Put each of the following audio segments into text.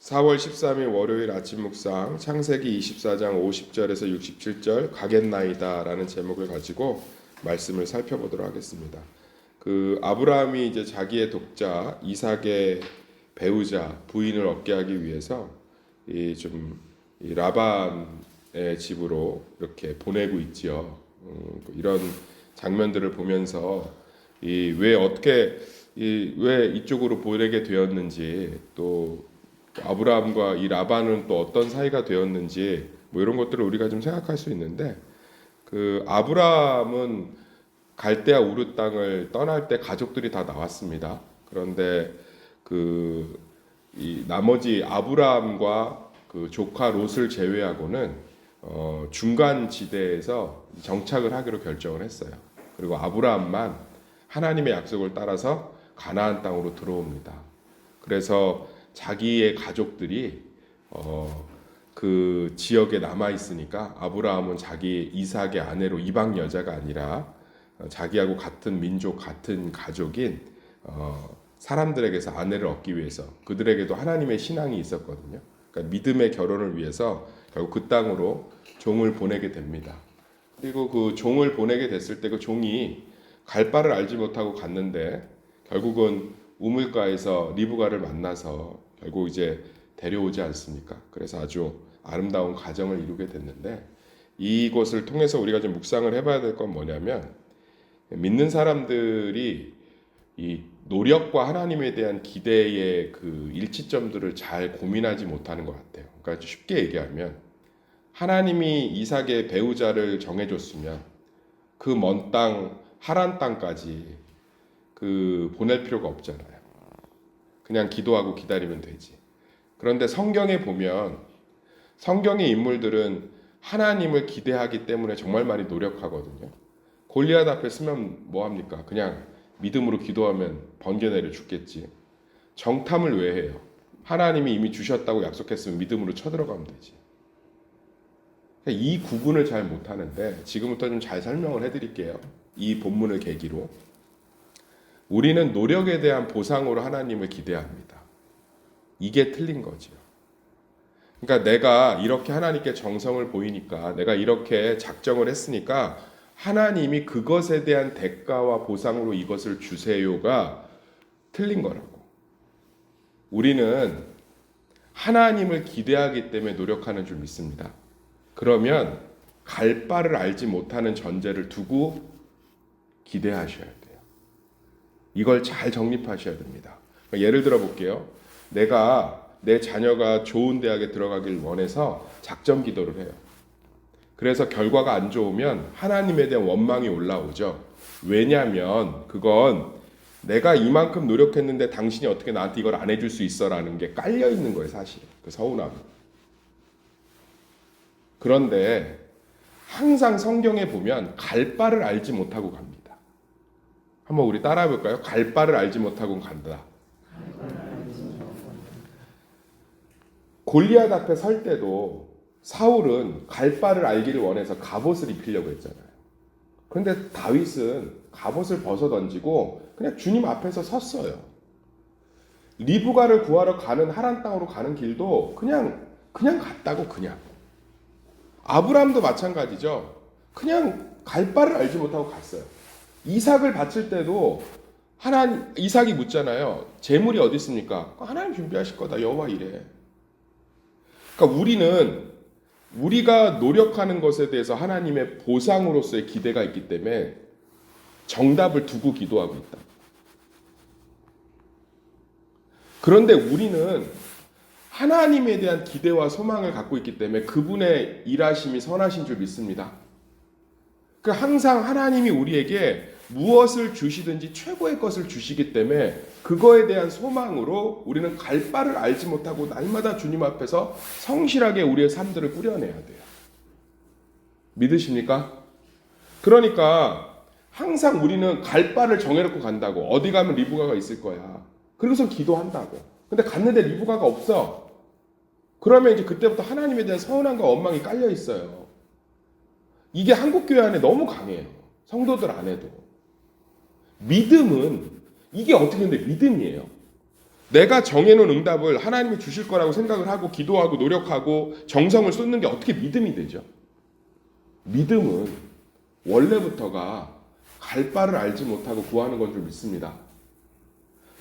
4월 13일 월요일 아침 묵상 창세기 24장 50절에서 67절 가겠나이다 라는 제목을 가지고 말씀을 살펴보도록 하겠습니다. 아브라함이 이제 자기의 독자 이삭의 배우자 부인을 얻게 하기 위해서 이 라반의 집으로 이렇게 보내고 있지요. 이런 장면들을 보면서 왜 이쪽으로 보내게 되었는지, 또 아브라함과 이 라반은 또 어떤 사이가 되었는지, 이런 것들을 우리가 좀 생각할 수 있는데, 아브라함은 갈대아 우르 땅을 떠날 때 가족들이 다 나왔습니다. 그런데 이 나머지 아브라함과 조카 롯을 제외하고는 중간 지대에서 정착을 하기로 결정을 했어요. 그리고 아브라함만 하나님의 약속을 따라서 가나안 땅으로 들어옵니다. 그래서 자기의 가족들이 그 지역에 남아 있으니까 아브라함은 자기 이삭의 아내로 이방 여자가 아니라 자기하고 같은 민족, 같은 가족인 사람들에게서 아내를 얻기 위해서, 그들에게도 하나님의 신앙이 있었거든요. 그러니까 믿음의 결혼을 위해서 결국 그 땅으로 종을 보내게 됩니다. 그리고 그 종을 보내게 됐을 때 그 종이 갈 바를 알지 못하고 갔는데, 결국은 우물가에서 리브가를 만나서 결국 이제 데려오지 않습니까? 그래서 아주 아름다운 가정을 이루게 됐는데, 이것을 통해서 우리가 좀 묵상을 해봐야 될 건 뭐냐면, 믿는 사람들이 이 노력과 하나님에 대한 기대의 그 일치점들을 잘 고민하지 못하는 것 같아요. 그러니까 쉽게 얘기하면, 하나님이 이삭의 배우자를 정해줬으면 그 먼 땅 하란 땅까지 보낼 필요가 없잖아요. 그냥 기도하고 기다리면 되지. 그런데 성경에 보면 성경의 인물들은 하나님을 기대하기 때문에 정말 많이 노력하거든요. 골리앗 앞에 서면 뭐합니까? 그냥 믿음으로 기도하면 번개 내려 죽겠지. 정탐을 왜 해요? 하나님이 이미 주셨다고 약속했으면 믿음으로 쳐들어가면 되지. 이 구분을 잘 못하는데, 지금부터 좀 잘 설명을 해드릴게요. 이 본문을 계기로 우리는 노력에 대한 보상으로 하나님을 기대합니다. 이게 틀린 거죠. 그러니까 내가 이렇게 하나님께 정성을 보이니까, 내가 이렇게 작정을 했으니까 하나님이 그것에 대한 대가와 보상으로 이것을 주세요가 틀린 거라고. 우리는 하나님을 기대하기 때문에 노력하는 줄 믿습니다. 그러면 갈 바를 알지 못하는 전제를 두고 기대하셔야 돼요. 이걸 잘 정립하셔야 됩니다. 예를 들어 볼게요. 내가 내 자녀가 좋은 대학에 들어가길 원해서 작정 기도를 해요. 그래서 결과가 안 좋으면 하나님에 대한 원망이 올라오죠. 왜냐하면 그건 내가 이만큼 노력했는데 당신이 어떻게 나한테 이걸 안 해줄 수 있어라는 게 깔려 있는 거예요, 사실. 그 서운함. 그런데 항상 성경에 보면 갈 바를 알지 못하고 갑니다. 한번 우리 따라해 볼까요? 갈 바를 알지 못하고 간다. 골리앗 앞에 설 때도 사울은 갈 바를 알기를 원해서 갑옷을 입히려고 했잖아요. 그런데 다윗은 갑옷을 벗어 던지고 그냥 주님 앞에서 섰어요. 리브가를 구하러 가는 하란 땅으로 가는 길도 그냥 갔다고. 그냥 아브라함도 마찬가지죠. 그냥 갈 바를 알지 못하고 갔어요. 이삭을 바칠 때도 이삭이 묻잖아요. 재물이 어디 있습니까? 하나님 준비하실 거다. 여호와 이래. 그러니까 우리가 노력하는 것에 대해서 하나님의 보상으로서의 기대가 있기 때문에 정답을 두고 기도하고 있다. 그런데 우리는 하나님에 대한 기대와 소망을 갖고 있기 때문에 그분의 일하심이 선하신 줄 믿습니다. 항상 하나님이 우리에게 무엇을 주시든지 최고의 것을 주시기 때문에 그거에 대한 소망으로 우리는 갈 바를 알지 못하고 날마다 주님 앞에서 성실하게 우리의 삶들을 꾸려내야 돼요. 믿으십니까? 그러니까 항상 우리는 갈 바를 정해놓고 간다고. 어디 가면 리브가가 있을 거야. 그러고서 기도한다고. 근데 갔는데 리브가가 없어. 그러면 이제 그때부터 하나님에 대한 서운함과 원망이 깔려 있어요. 이게 한국교회 안에 너무 강해요. 성도들 안에도. 믿음은 이게 어떻게 근데 믿음이에요. 내가 정해놓은 응답을 하나님이 주실 거라고 생각을 하고 기도하고 노력하고 정성을 쏟는 게 어떻게 믿음이 되죠? 믿음은 원래부터가 갈 바를 알지 못하고 구하는 건 줄 믿습니다.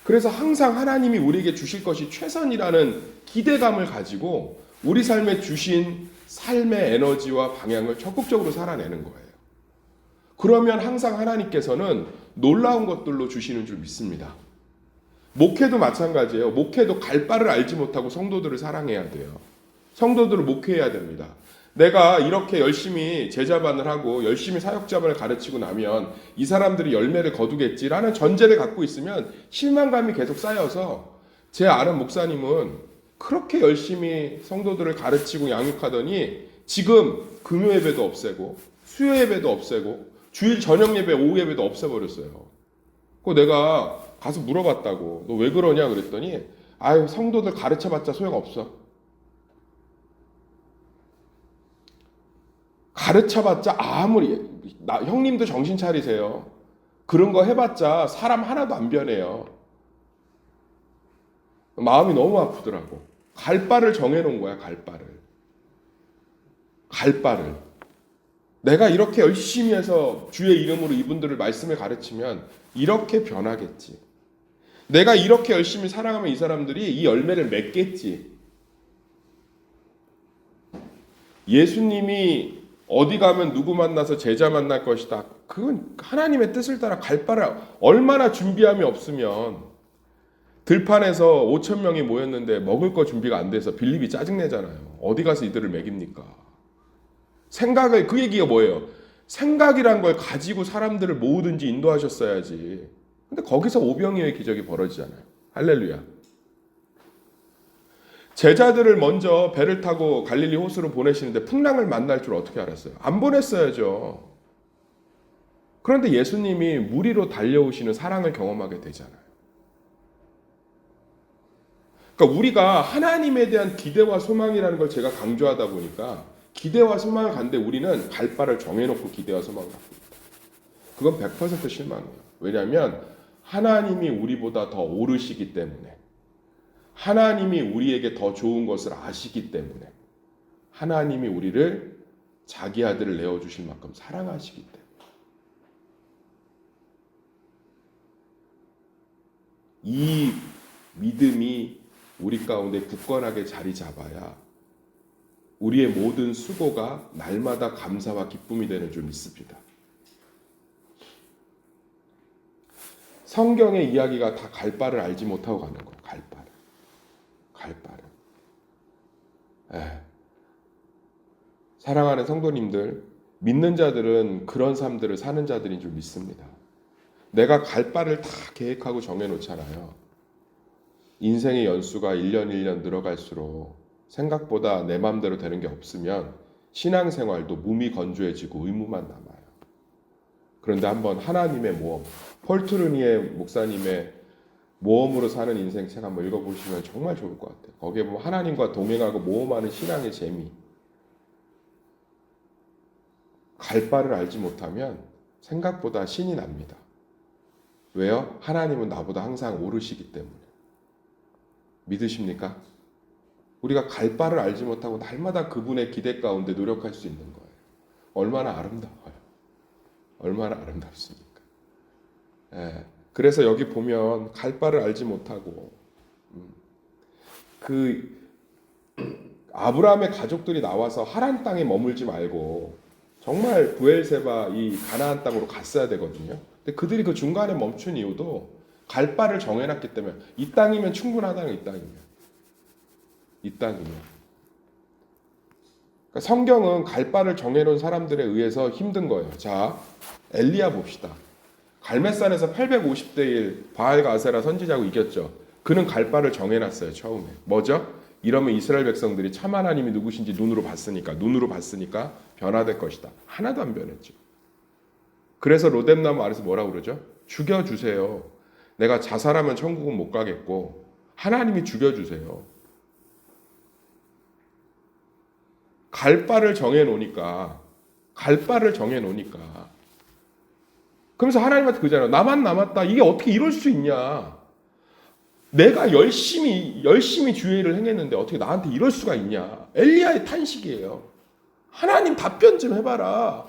그래서 항상 하나님이 우리에게 주실 것이 최선이라는 기대감을 가지고 우리 삶에 주신 삶의 에너지와 방향을 적극적으로 살아내는 거예요. 그러면 항상 하나님께서는 놀라운 것들로 주시는 줄 믿습니다. 목회도 마찬가지예요. 목회도 갈 바를 알지 못하고 성도들을 사랑해야 돼요. 성도들을 목회해야 됩니다. 내가 이렇게 열심히 제자반을 하고 열심히 사역자반을 가르치고 나면 이 사람들이 열매를 거두겠지라는 전제를 갖고 있으면 실망감이 계속 쌓여서 제 아는 목사님은 그렇게 열심히 성도들을 가르치고 양육하더니 지금 금요 예배도 없애고 수요 예배도 없애고 주일 저녁 예배 오후 예배도 없애버렸어요. 그 내가 가서 물어봤다고. 너 왜 그러냐 그랬더니 아유 성도들 가르쳐봤자 소용없어. 가르쳐봤자 아무리 형님도 정신 차리세요. 그런 거 해봤자 사람 하나도 안 변해요. 마음이 너무 아프더라고. 갈 바를 정해놓은 거야. 갈 바를. 갈 바를. 내가 이렇게 열심히 해서 주의 이름으로 이분들을 말씀을 가르치면 이렇게 변하겠지. 내가 이렇게 열심히 사랑하면 이 사람들이 이 열매를 맺겠지. 예수님이 어디 가면 누구 만나서 제자 만날 것이다. 그건 하나님의 뜻을 따라 갈 바를 얼마나 준비함이 없으면 들판에서 5천 명이 모였는데 먹을 거 준비가 안 돼서 빌립이 짜증내잖아요. 어디 가서 이들을 먹입니까? 생각을 그 얘기가 뭐예요? 생각이란 걸 가지고 사람들을 모으든지 인도하셨어야지. 근데 거기서 오병이어의 기적이 벌어지잖아요. 할렐루야. 제자들을 먼저 배를 타고 갈릴리 호수로 보내시는데 풍랑을 만날 줄 어떻게 알았어요? 안 보냈어야죠. 그런데 예수님이 물 위로 달려오시는 사랑을 경험하게 되잖아요. 그러니까 우리가 하나님에 대한 기대와 소망이라는 걸 제가 강조하다 보니까 기대와 소망을 갖는데 우리는 갈 바를 정해놓고 기대와 소망을 갖고 있다. 그건 100% 실망이에요. 왜냐하면 하나님이 우리보다 더 오르시기 때문에 하나님이 우리에게 더 좋은 것을 아시기 때문에 하나님이 우리를 자기 아들을 내어주실 만큼 사랑하시기 때문에 이 믿음이 우리 가운데 굳건하게 자리 잡아야 우리의 모든 수고가 날마다 감사와 기쁨이 되는 줄 믿습니다. 성경의 이야기가 다 갈 바를 알지 못하고 가는 거예요. 갈 바를. 갈 바를. 사랑하는 성도님들, 믿는 자들은 그런 삶들을 사는 자들인 줄 믿습니다. 내가 갈 바를 다 계획하고 정해놓잖아요. 인생의 연수가 1년 1년 늘어갈수록 생각보다 내 마음대로 되는 게 없으면 신앙생활도 몸이 건조해지고 의무만 남아요. 그런데 한번 하나님의 모험, 폴트르니의 목사님의 모험으로 사는 인생 책 한번 읽어보시면 정말 좋을 것 같아요. 거기에 보면 하나님과 동행하고 모험하는 신앙의 재미. 갈 바를 알지 못하면 생각보다 신이 납니다. 왜요? 하나님은 나보다 항상 오르시기 때문에. 믿으십니까? 우리가 갈 바를 알지 못하고 날마다 그분의 기대 가운데 노력할 수 있는 거예요. 얼마나 아름다워요. 얼마나 아름답습니까? 그래서 여기 보면 갈 바를 알지 못하고 그 아브라함의 가족들이 나와서 하란 땅에 머물지 말고 정말 부엘세바 이 가나안 땅으로 갔어야 되거든요. 근데 그들이 그 중간에 멈춘 이유도 갈 바를 정해놨기 때문에 이 땅이면 충분하다는 이 땅이면. 이 땅이면. 그러니까 성경은 갈 바를 정해놓은 사람들에 의해서 힘든 거예요. 자, 엘리야 봅시다. 갈멜산에서 850대 1 바알과 아세라 선지자하고 이겼죠. 그는 갈 바를 정해놨어요. 처음에. 뭐죠? 이러면 이스라엘 백성들이 참 하나님이 누구신지 눈으로 봤으니까 변화될 것이다. 하나도 안 변했죠. 그래서 로뎀나무 아래서 뭐라고 그러죠? 죽여주세요. 내가 자살하면 천국은 못 가겠고 하나님이 죽여주세요. 갈 바를 정해놓으니까 그러면서 하나님한테 그러잖아요. 나만 남았다. 이게 어떻게 이럴 수 있냐. 내가 열심히 주의를 행했는데 어떻게 나한테 이럴 수가 있냐? 엘리야의 탄식이에요. 하나님 답변 좀 해봐라.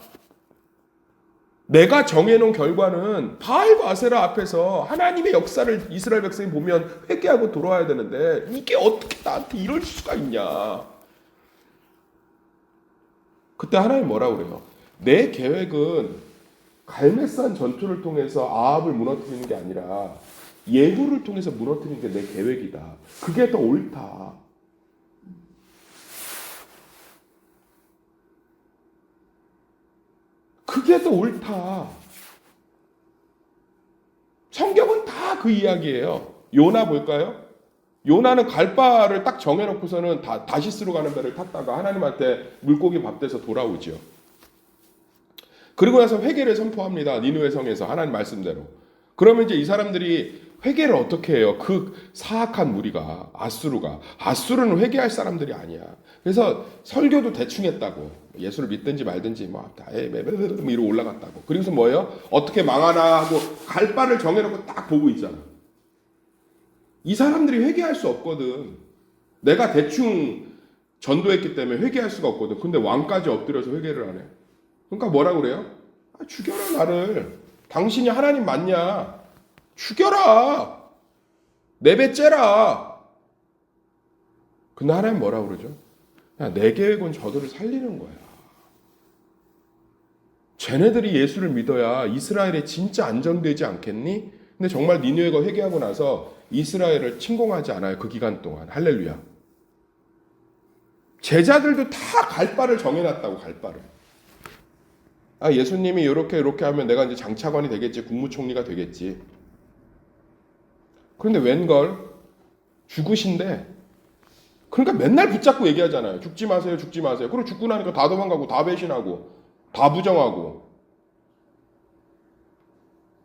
내가 정해놓은 결과는 바알과 아세라 앞에서 하나님의 역사를 이스라엘 백성이 보면 회개하고 돌아와야 되는데 이게 어떻게 나한테 이럴 수가 있냐? 그때 하나님 뭐라고 그래요? 내 계획은 갈멜산 전투를 통해서 아합을 무너뜨리는 게 아니라 예후를 통해서 무너뜨리는 게 내 계획이다. 그게 더 옳다. 그게 더 옳다. 성경은 다 그 이야기예요. 요나 볼까요? 요나는 갈 바를 딱 정해놓고서는 다시스로 가는 배를 탔다가 하나님한테 물고기 밥 돼서 돌아오죠. 그리고 나서 회개를 선포합니다. 니느웨 성에서 하나님 말씀대로. 그러면 이제 이 사람들이 회개를 어떻게 해요? 그 사악한 무리가 아수르는 회개할 사람들이 아니야. 그래서 설교도 대충 했다고. 예수를 믿든지 말든지 뭐 이러고 올라갔다고. 그리고서 뭐예요? 어떻게 망하나 하고 갈 바를 정해놓고 딱 보고 있잖아. 이 사람들이 회개할 수 없거든. 내가 대충 전도했기 때문에 회개할 수가 없거든. 근데 왕까지 엎드려서 회개를 안 해. 그러니까 뭐라고 그래요? 죽여라 나를. 당신이 하나님 맞냐? 죽여라. 내배째라. 근데 하나님 뭐라고 그러죠? 야, 내 계획은 저들을 살리는 거야. 쟤네들이 예수를 믿어야 이스라엘에 진짜 안정되지 않겠니? 근데 정말 니느웨가 회개하고 나서 이스라엘을 침공하지 않아요. 그 기간 동안. 할렐루야. 제자들도 다 갈 바를 정해놨다고. 갈 바를. 예수님이 이렇게 하면 내가 이제 장차관이 되겠지. 국무총리가 되겠지. 그런데 웬걸 죽으신데 그러니까 맨날 붙잡고 얘기하잖아요. 죽지 마세요. 죽지 마세요. 그리고 죽고 나니까 다 도망가고 다 배신하고 다 부정하고.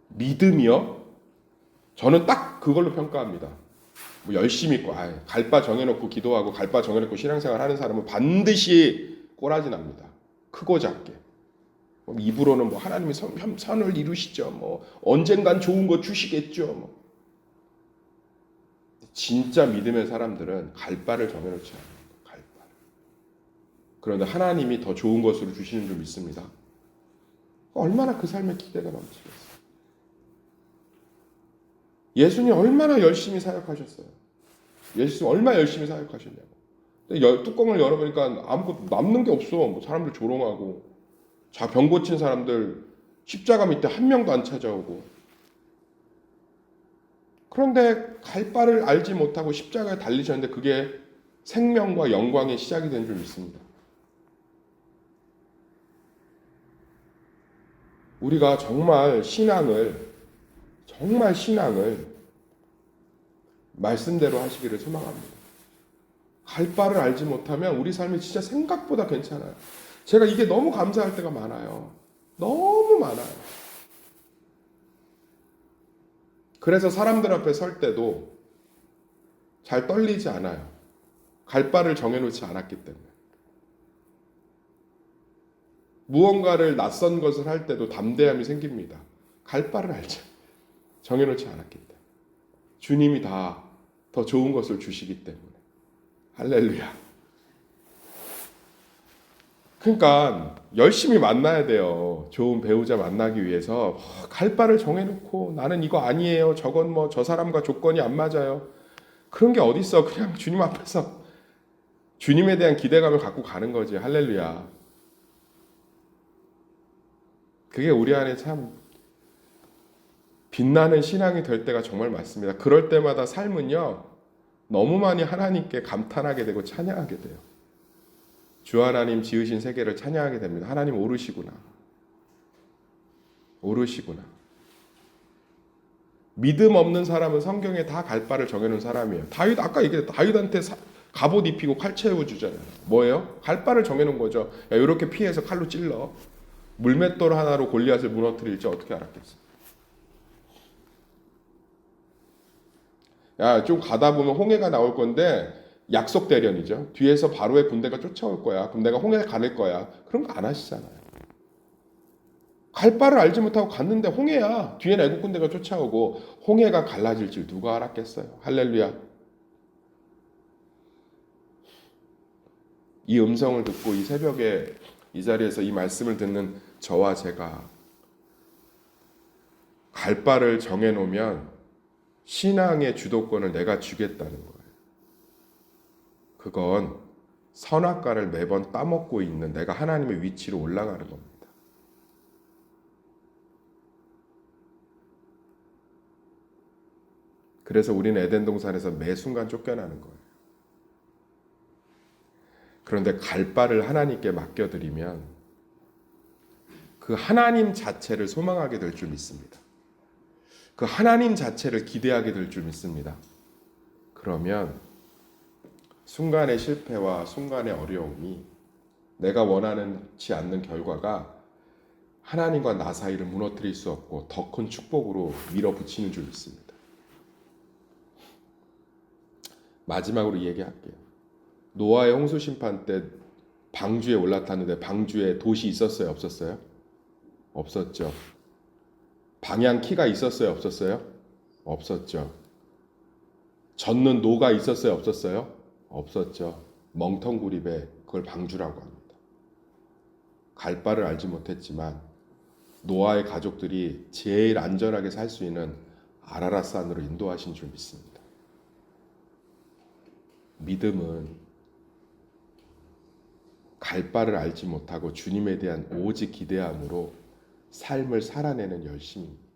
믿음이요? 저는 딱 그걸로 평가합니다. 뭐 열심히 있고 갈바 정해놓고 기도하고 갈바 정해놓고 신앙생활 하는 사람은 반드시 꼬라지 납니다. 크고 작게. 입으로는 뭐 하나님이 선을 이루시죠. 뭐 언젠간 좋은 거 주시겠죠. 뭐. 진짜 믿음의 사람들은 갈 바를 정해놓지 않아요. 갈 바. 그런데 하나님이 더 좋은 것으로 주시는 줄 믿습니다. 얼마나 그 삶에 기대가 넘치겠어요. 예수님 얼마나 열심히 사역하셨어요. 예수님 얼마나 열심히 사역하셨냐고. 근데 뚜껑을 열어보니까 아무것도 남는 게 없어. 뭐 사람들 조롱하고 병 고친 사람들 십자가 밑에 한 명도 안 찾아오고. 그런데 갈 바를 알지 못하고 십자가에 달리셨는데 그게 생명과 영광의 시작이 된 줄 믿습니다. 우리가 정말 신앙을 말씀대로 하시기를 소망합니다. 갈 바를 알지 못하면 우리 삶이 진짜 생각보다 괜찮아요. 제가 이게 너무 감사할 때가 많아요. 너무 많아요. 그래서 사람들 앞에 설 때도 잘 떨리지 않아요. 갈 바를 정해놓지 않았기 때문에. 무언가를 낯선 것을 할 때도 담대함이 생깁니다. 갈 바를 알죠. 정해놓지 않았기 때문에. 주님이 다 더 좋은 것을 주시기 때문에. 할렐루야. 그러니까 열심히 만나야 돼요. 좋은 배우자 만나기 위해서 갈 바를 정해놓고 나는 이거 아니에요. 저건 뭐 저 사람과 조건이 안 맞아요. 그런 게 어딨어. 그냥 주님 앞에서 주님에 대한 기대감을 갖고 가는 거지. 할렐루야. 그게 우리 안에 참 빛나는 신앙이 될 때가 정말 많습니다. 그럴 때마다 삶은요. 너무 많이 하나님께 감탄하게 되고 찬양하게 돼요. 주 하나님 지으신 세계를 찬양하게 됩니다. 하나님 오르시구나. 오르시구나. 믿음 없는 사람은 성경에 다 갈 바를 정해놓은 사람이에요. 다윗 아까 얘기했다. 다윗한테 갑옷 입히고 칼 채워주잖아요. 뭐예요? 갈 바를 정해놓은 거죠. 야, 이렇게 피해서 칼로 찔러. 물맷돌 하나로 골리앗을 무너뜨릴지 어떻게 알았겠어. 야, 좀 가다 보면 홍해가 나올 건데 약속 대련이죠. 뒤에서 바로의 군대가 쫓아올 거야. 그럼 내가 홍해를 가릴 거야. 그런 거 안 하시잖아요. 갈 바를 알지 못하고 갔는데 홍해야. 뒤엔 애국 군대가 쫓아오고 홍해가 갈라질 줄 누가 알았겠어요. 할렐루야. 이 음성을 듣고 이 새벽에 이 자리에서 이 말씀을 듣는 저와 제가 갈 바를 정해놓으면 신앙의 주도권을 내가 주겠다는 거예요. 그건 선악과를 매번 따먹고 있는 내가 하나님의 위치로 올라가는 겁니다. 그래서 우리는 에덴 동산에서 매 순간 쫓겨나는 거예요. 그런데 갈 바를 하나님께 맡겨드리면 그 하나님 자체를 소망하게 될 줄 믿습니다. 그 하나님 자체를 기대하게 될 줄 믿습니다. 그러면 순간의 실패와 순간의 어려움이 내가 원하지 않는 결과가 하나님과 나 사이를 무너뜨릴 수 없고 더 큰 축복으로 밀어붙이는 줄 믿습니다. 마지막으로 얘기할게요. 노아의 홍수 심판 때 방주에 올라탔는데 방주에 돛이 있었어요? 없었어요? 없었죠. 방향 키가 있었어요? 없었어요? 없었죠. 젓는 노가 있었어요? 없었어요? 없었죠. 멍텅구리배 그걸 방주라고 합니다. 갈 바를 알지 못했지만 노아의 가족들이 제일 안전하게 살 수 있는 아라랏산으로 인도하신 줄 믿습니다. 믿음은 갈 바를 알지 못하고 주님에 대한 오직 기대함으로 삶을 살아내는 열심입니다.